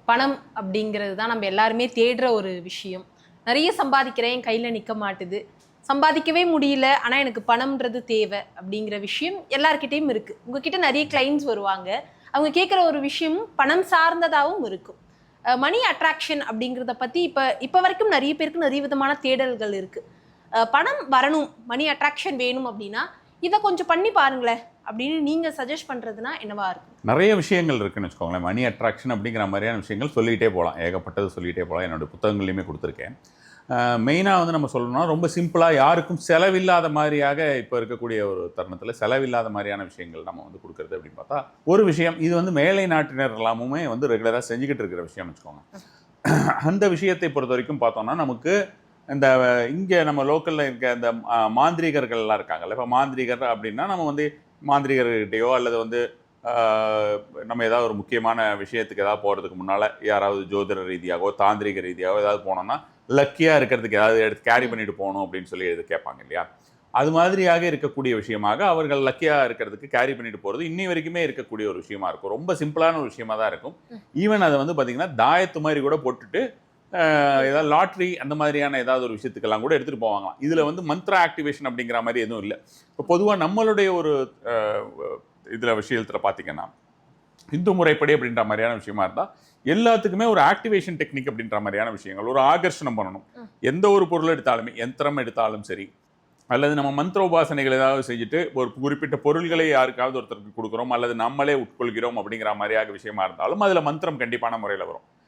பணம் அப்படிங்கிறது தான் நம்ம எல்லாருமே தேடுற ஒரு விஷயம். நிறைய சம்பாதிக்கிறேன், கையில் நிற்க மாட்டுது, சம்பாதிக்கவே முடியல, ஆனால் எனக்கு பணம்ன்றது தேவை அப்படிங்கிற விஷயம் எல்லார்கிட்டையும் இருக்குது. உங்ககிட்ட நிறைய கிளைண்ட்ஸ் வருவாங்க, அவங்க கேட்குற ஒரு விஷயமும் பணம் சார்ந்ததாகவும் இருக்கும். மணி அட்ராக்ஷன் அப்படிங்கிறத பற்றி இப்போ வரைக்கும் நிறைய பேருக்கு நிறைய விதமான தேடல்கள் இருக்குது. பணம் வரணும், மணி அட்ராக்ஷன் வேணும் அப்படின்னா இதை கொஞ்சம் பண்ணி பாருங்களேன் அப்படின்னு நீங்கள் சஜஸ்ட் பண்ணுறதுனா என்னவா இருக்கும்? நிறைய விஷயங்கள் இருக்குன்னு வச்சுக்கோங்களேன். மணி அட்ராக்ஷன் அப்படிங்கிற மாதிரியான விஷயங்கள் சொல்லிகிட்டே போகலாம், ஏகப்பட்டது சொல்லிகிட்டே போகலாம். என்னோடய புத்தகங்களையுமே கொடுத்துருக்கேன். மெயினாக வந்து நம்ம சொல்லணும்னா ரொம்ப சிம்பிளாக யாருக்கும் செலவில்லாத மாதிரியாக இப்போ இருக்கக்கூடிய ஒரு தருணத்தில் செலவில்லாத மாதிரியான விஷயங்கள் நம்ம வந்து கொடுக்குறது அப்படின்னு பார்த்தா ஒரு விஷயம். இது வந்து மேலை நாட்டினர் எல்லாமுமே வந்து ரெகுலராக செஞ்சுக்கிட்டு இருக்கிற விஷயம் வச்சுக்கோங்க. அந்த விஷயத்தை பொறுத்த வரைக்கும் பார்த்தோம்னா நமக்கு இந்த இங்கே நம்ம லோக்கலில் இருக்க இந்த மாந்திரிகர்கள்லாம் இருக்காங்கல்ல. இப்போ மாந்திரிகர் அப்படின்னா நம்ம வந்து மாந்திரிகர்கிட்டையோ அல்லது வந்து நம்ம ஏதாவது ஒரு முக்கியமான விஷயத்துக்கு ஏதாவது போகிறதுக்கு முன்னால் யாராவது ஜோதிட ரீதியாகவோ தாந்திரிக ரீதியாகவோ ஏதாவது போனோம்னா லக்கியாக இருக்கிறதுக்கு ஏதாவது எடுத்து கேரி பண்ணிட்டு போகணும் அப்படின்னு சொல்லி எது கேட்பாங்க இல்லையா. அது மாதிரியாக இருக்கக்கூடிய விஷயமாக அவர்கள் லக்கியாக இருக்கிறதுக்கு கேரி பண்ணிட்டு போகிறது இன்னி வரைக்குமே இருக்கக்கூடிய ஒரு விஷயமா இருக்கும். ரொம்ப சிம்பிளான ஒரு விஷயமா தான் இருக்கும். ஈவன் அதை வந்து பார்த்திங்கன்னா தாயத்து மாதிரி கூட போட்டுட்டு ஏதாவது லாட்ரி அந்த மாதிரியான ஏதாவது ஒரு விஷயத்துக்கெல்லாம் கூட எடுத்துகிட்டு போவாங்களாம். இதில் வந்து மந்த்ரா ஆக்டிவேஷன் அப்படிங்கிற மாதிரி எதுவும் இல்லை. இப்போ பொதுவாக நம்மளுடைய ஒரு இதில் விஷயத்தில் பார்த்தீங்கன்னா இந்து முறைப்படி அப்படின்ற மாதிரியான விஷயமா இருந்தால் எல்லாத்துக்குமே ஒரு ஆக்டிவேஷன் டெக்னிக் அப்படின்ற மாதிரியான விஷயங்கள், ஒரு ஆகர்ஷணம் பண்ணணும். எந்த ஒரு பொருள் எடுத்தாலுமே, யந்திரம் எடுத்தாலும் சரி, அல்லது நம்ம மந்திர உபாசனைகள் ஏதாவது செஞ்சுட்டு ஒரு குறிப்பிட்ட பொருள்களை யாருக்காவது ஒருத்தருக்கு கொடுக்குறோம் அல்லது நம்மளே உட்கொள்கிறோம் அப்படிங்கிற மாதிரியாக விஷயமா இருந்தாலும் அதில் மந்திரம் கண்டிப்பான முறையில் வரும்.